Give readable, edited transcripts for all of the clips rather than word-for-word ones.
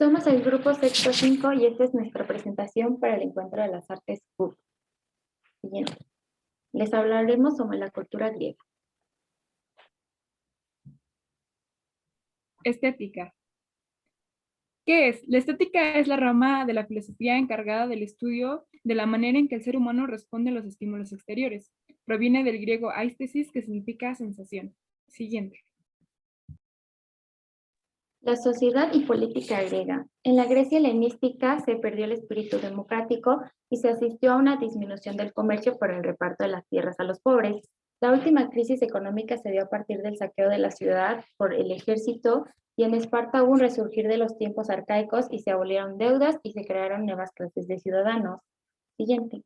Somos el grupo Sexto 5 y esta es nuestra presentación para el Encuentro de las Artes UP. Siguiente. Les hablaremos sobre la cultura griega. Estética. ¿Qué es? La estética es la rama de la filosofía encargada del estudio de la manera en que el ser humano responde a los estímulos exteriores. Proviene del griego aistesis, que significa sensación. Siguiente. La sociedad y política griega. En la Grecia helenística se perdió el espíritu democrático y se asistió a una disminución del comercio por el reparto de las tierras a los pobres. La última crisis económica se dio a partir del saqueo de la ciudad por el ejército y en Esparta hubo un resurgir de los tiempos arcaicos y se abolieron deudas y se crearon nuevas clases de ciudadanos. Siguiente.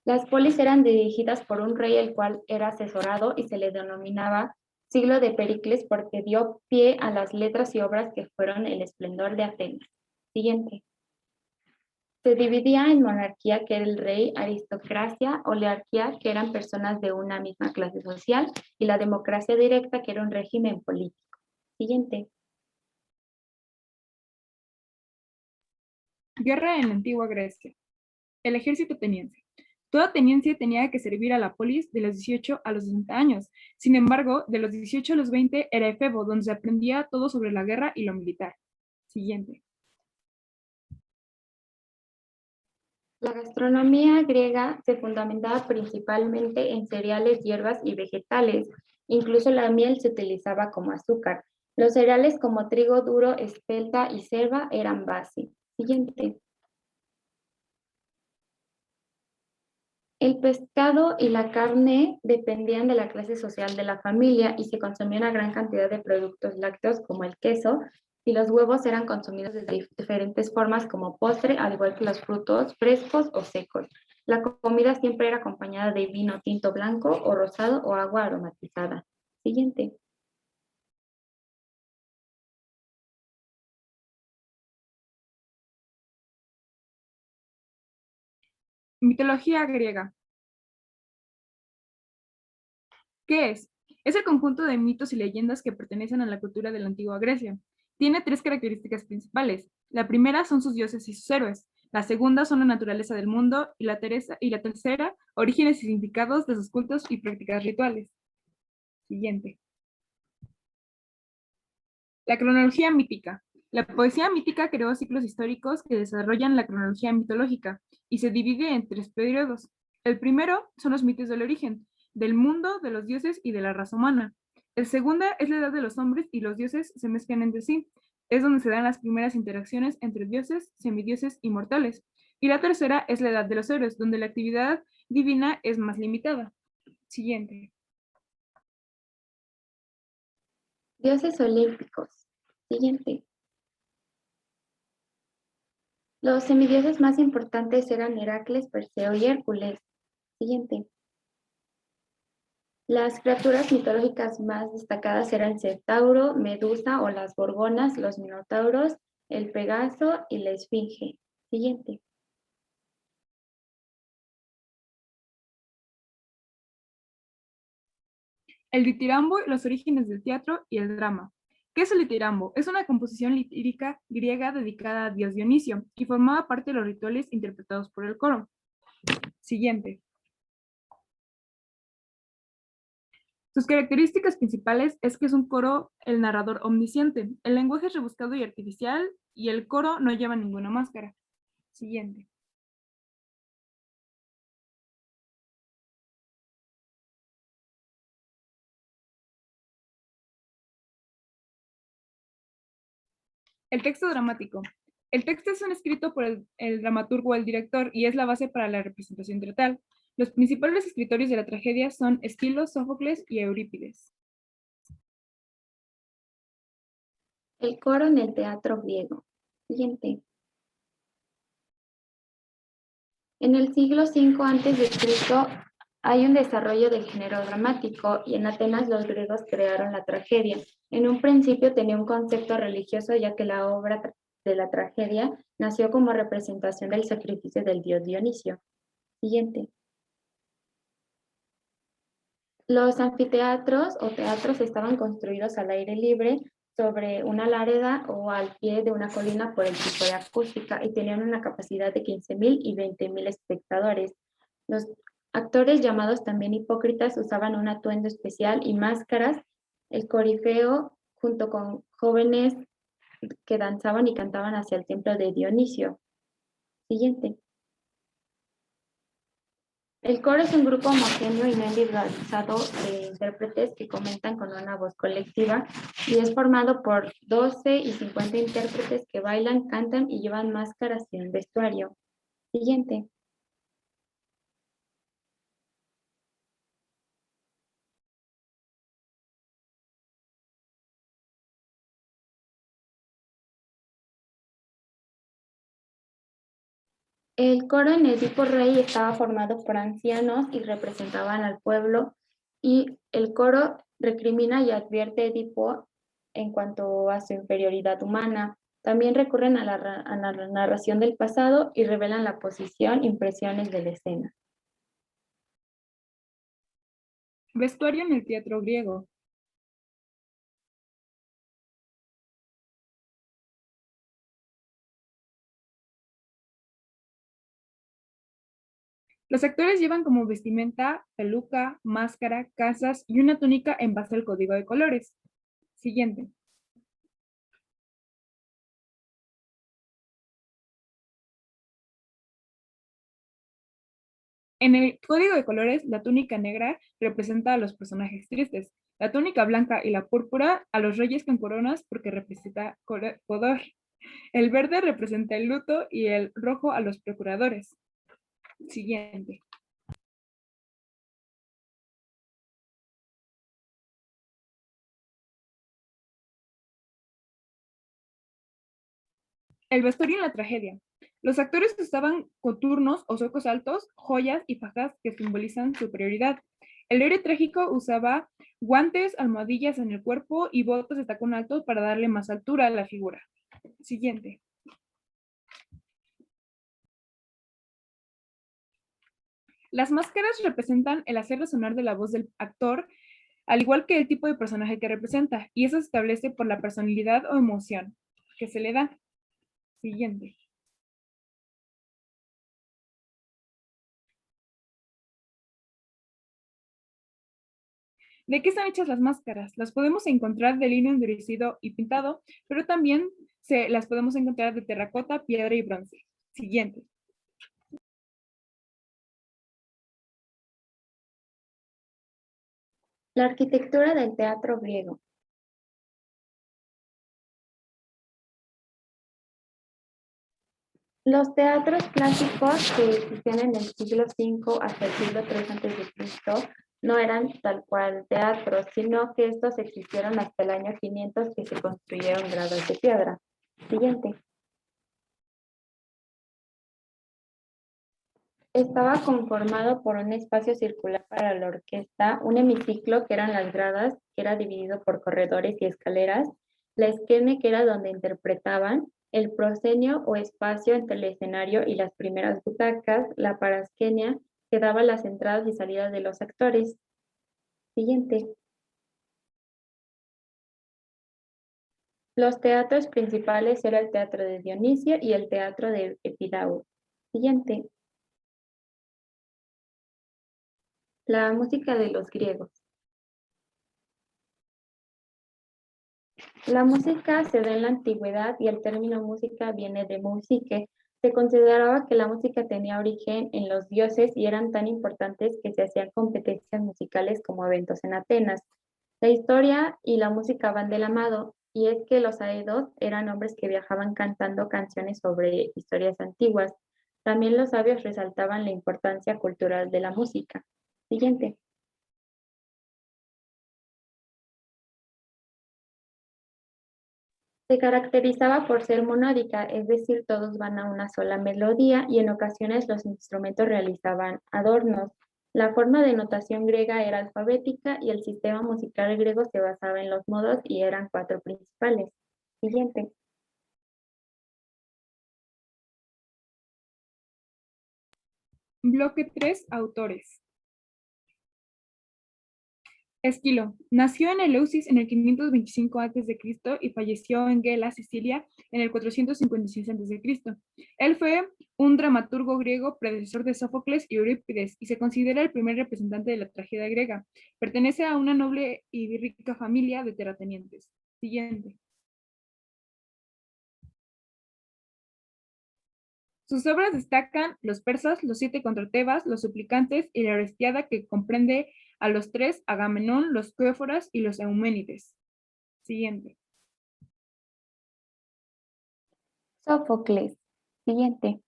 Las polis eran dirigidas por un rey el cual era asesorado y se le denominaba siglo de Pericles porque dio pie a las letras y obras que fueron el esplendor de Atenas. Siguiente. Se dividía en monarquía, que era el rey, aristocracia, oligarquía, que eran personas de una misma clase social, y la democracia directa, que era un régimen político. Siguiente. Guerra en la antigua Grecia. El ejército ateniense. Todo ateniense tenía que servir a la polis de los 18 a los 60 años. Sin embargo, de los 18 a los 20 era efebo, donde se aprendía todo sobre la guerra y lo militar. Siguiente. La gastronomía griega se fundamentaba principalmente en cereales, hierbas y vegetales. Incluso la miel se utilizaba como azúcar. Los cereales como trigo duro, espelta y selva eran base. Siguiente. El pescado y la carne dependían de la clase social de la familia y se consumía una gran cantidad de productos lácteos como el queso, y los huevos eran consumidos de diferentes formas como postre, al igual que los frutos frescos o secos. La comida siempre era acompañada de vino tinto blanco o rosado o agua aromatizada. Siguiente. Mitología griega. ¿Qué es? Es el conjunto de mitos y leyendas que pertenecen a la cultura de la antigua Grecia. Tiene tres características principales. La primera son sus dioses y sus héroes. La segunda son la naturaleza del mundo y la tercera, orígenes y significados de sus cultos y prácticas rituales. Siguiente. La cronología mítica. La poesía mítica creó ciclos históricos que desarrollan la cronología mitológica y se divide en tres periodos. El primero son los mitos del origen, del mundo, de los dioses y de la raza humana. El segundo es la edad de los hombres y los dioses se mezclan entre sí. Es donde se dan las primeras interacciones entre dioses, semidioses y mortales. Y la tercera es la edad de los héroes, donde la actividad divina es más limitada. Siguiente. Dioses olímpicos. Siguiente. Los semidioses más importantes eran Heracles, Perseo y Hércules. Siguiente. Las criaturas mitológicas más destacadas eran Centauro, Medusa o las Gorgonas, los Minotauros, el Pegaso y la Esfinge. Siguiente. El ditirambo, los orígenes del teatro y el drama. ¿Qué es el ditirambo? Es una composición lírica griega dedicada a Dios Dionisio y formaba parte de los rituales interpretados por el coro. Siguiente. Sus características principales es que es un coro, el narrador omnisciente, el lenguaje es rebuscado y artificial y el coro no lleva ninguna máscara. Siguiente. El texto dramático. El texto es un escrito por el dramaturgo o el director y es la base para la representación teatral. Los principales escritores de la tragedia son Esquilo, Sófocles y Eurípides. El coro en el teatro griego. Siguiente. En el siglo V a.C. hay un desarrollo del género dramático y en Atenas los griegos crearon la tragedia. En un principio tenía un concepto religioso ya que la obra de la tragedia nació como representación del sacrificio del dios Dionisio. Siguiente. Los anfiteatros o teatros estaban construidos al aire libre sobre una lareda o al pie de una colina por el tipo de acústica y tenían una capacidad de 15,000 y 20,000 espectadores. Los actores llamados también hipócritas usaban un atuendo especial y máscaras. El corifeo, junto con jóvenes que danzaban y cantaban hacia el templo de Dionisio. Siguiente. El coro es un grupo homogéneo y no individualizado de intérpretes que comentan con una voz colectiva y es formado por 12 y 50 intérpretes que bailan, cantan y llevan máscaras y un vestuario. Siguiente. El coro en Edipo Rey estaba formado por ancianos y representaban al pueblo, y el coro recrimina y advierte a Edipo en cuanto a su inferioridad humana. También recurren a la narración del pasado y revelan la posición, impresiones de la escena. Vestuario en el teatro griego. Los actores llevan como vestimenta peluca, máscara, casas y una túnica en base al código de colores. Siguiente. En el código de colores, la túnica negra representa a los personajes tristes, la túnica blanca y la púrpura a los reyes con coronas porque representa poder. El verde representa el luto y el rojo a los procuradores. Siguiente. El vestuario en la tragedia. Los actores usaban coturnos o zuecos altos, joyas y fajas que simbolizan superioridad. El héroe trágico usaba guantes, almohadillas en el cuerpo y botas de tacón alto para darle más altura a la figura. Siguiente. Las máscaras representan el hacer resonar de la voz del actor, al igual que el tipo de personaje que representa, y eso se establece por la personalidad o emoción que se le da. Siguiente. ¿De qué están hechas las máscaras? Las podemos encontrar de lino endurecido y pintado, pero también las podemos encontrar de terracota, piedra y bronce. Siguiente. La arquitectura del teatro griego. Los teatros clásicos que existían en el siglo V hasta el siglo III a.C. no eran tal cual teatros, sino que estos existieron hasta el año 500 que se construyeron gradas de piedra. Siguiente. Estaba conformado por un espacio circular para la orquesta, un hemiciclo que eran las gradas, que era dividido por corredores y escaleras, la esqueme que era donde interpretaban, el proscenio o espacio entre el escenario y las primeras butacas, la parasquenia que daba las entradas y salidas de los actores. Siguiente. Los teatros principales eran el teatro de Dionisio y el teatro de Epidauro. Siguiente. La música de los griegos. La música se da en la antigüedad y el término música viene de musique. Se consideraba que la música tenía origen en los dioses y eran tan importantes que se hacían competencias musicales como eventos en Atenas. La historia y la música van de la mano, y es que los aedos eran hombres que viajaban cantando canciones sobre historias antiguas. También los sabios resaltaban la importancia cultural de la música. Siguiente. Se caracterizaba por ser monódica, es decir, todos van a una sola melodía y en ocasiones los instrumentos realizaban adornos. La forma de notación griega era alfabética y el sistema musical griego se basaba en los modos y eran cuatro principales. Siguiente. Bloque 3. Autores. Esquilo nació en Eleusis en el 525 a.C. y falleció en Gela, Sicilia, en el 456 a.C. Él fue un dramaturgo griego predecesor de Sófocles y Eurípides y se considera el primer representante de la tragedia griega. Pertenece a una noble y rica familia de terratenientes. Siguiente. Sus obras destacan Los persas, Los 7 contra Tebas, Los suplicantes y la Orestiada, que comprende a los tres, Agamenón, los Cleóforas y los Euménides. Siguiente. Sófocles. Siguiente.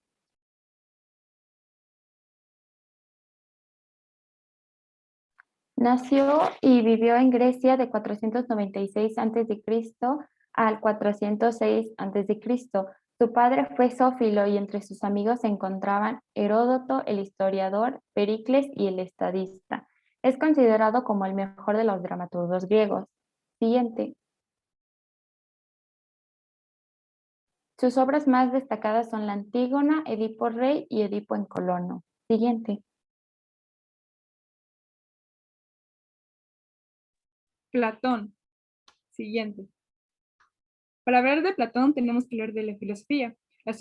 Nació y vivió en Grecia de 496 a.C. al 406 a.C. Su padre fue Sófilo y entre sus amigos se encontraban Heródoto, el historiador, Pericles y el estadista. Es considerado como el mejor de los dramaturgos griegos. Siguiente. Sus obras más destacadas son La Antígona, Edipo Rey y Edipo en Colono. Siguiente. Platón. Siguiente. Para hablar de Platón tenemos que hablar de la filosofía. La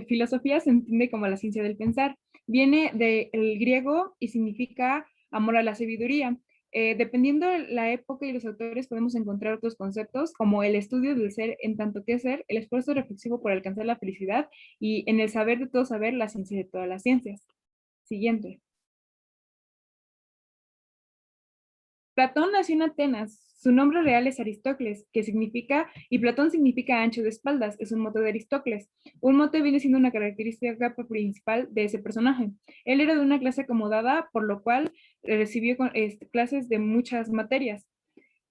filosofía se entiende como la ciencia del pensar. Viene del griego y significa amor a la sabiduría. Dependiendo de la época y los autores podemos encontrar otros conceptos como el estudio del ser en tanto que ser, el esfuerzo reflexivo por alcanzar la felicidad y en el saber de todo saber, la ciencia de todas las ciencias. Siguiente. Platón nació en Atenas. Su nombre real es Aristócles, que significa, y Platón significa ancho de espaldas, es un mote de Aristócles. Un mote viene siendo una característica principal de ese personaje. Él era de una clase acomodada, por lo cual recibió clases de muchas materias.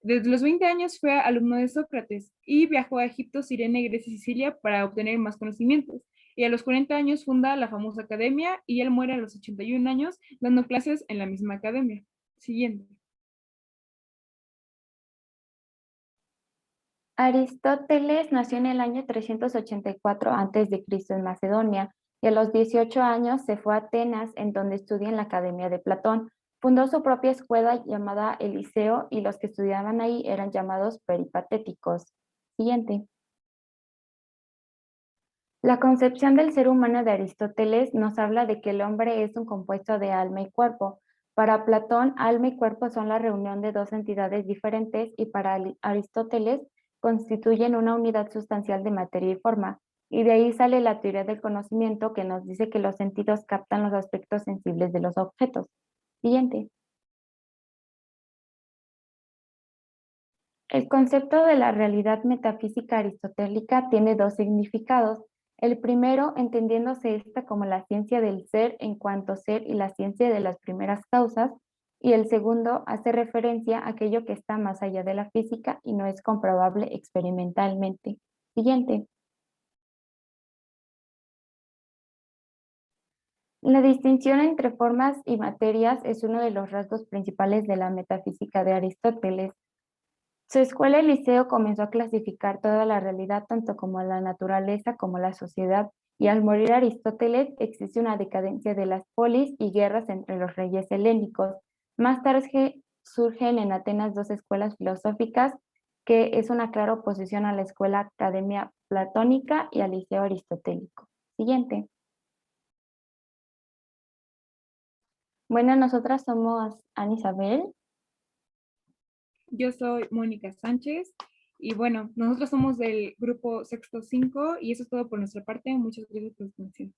Desde los 20 años fue alumno de Sócrates y viajó a Egipto, Sirene, Grecia y Sicilia para obtener más conocimientos. Y a los 40 años funda la famosa academia y él muere a los 81 años dando clases en la misma academia. Siguiente. Aristóteles nació en el año 384 a.C. en Macedonia y a los 18 años se fue a Atenas, en donde estudia en la Academia de Platón. Fundó su propia escuela llamada Eliseo y los que estudiaban ahí eran llamados peripatéticos. Siguiente. La concepción del ser humano de Aristóteles nos habla de que el hombre es un compuesto de alma y cuerpo. Para Platón, alma y cuerpo son la reunión de dos entidades diferentes y para Aristóteles constituyen una unidad sustancial de materia y forma. Y de ahí sale la teoría del conocimiento que nos dice que los sentidos captan los aspectos sensibles de los objetos. Siguiente. El concepto de la realidad metafísica aristotélica tiene dos significados. El primero, entendiéndose esta como la ciencia del ser en cuanto ser y la ciencia de las primeras causas, y el segundo hace referencia a aquello que está más allá de la física y no es comprobable experimentalmente. Siguiente. La distinción entre formas y materias es uno de los rasgos principales de la metafísica de Aristóteles. Su escuela Eliseo comenzó a clasificar toda la realidad, tanto como la naturaleza como la sociedad, y al morir Aristóteles existe una decadencia de las polis y guerras entre los reyes helénicos. Más tarde surgen en Atenas dos escuelas filosóficas, que es una clara oposición a la escuela Academia Platónica y al Liceo Aristotélico. Siguiente. Bueno, nosotras somos Ana Isabel. Yo soy Mónica Sánchez y bueno, nosotros somos del grupo Sexto 5 y eso es todo por nuestra parte. Muchas gracias por su atención.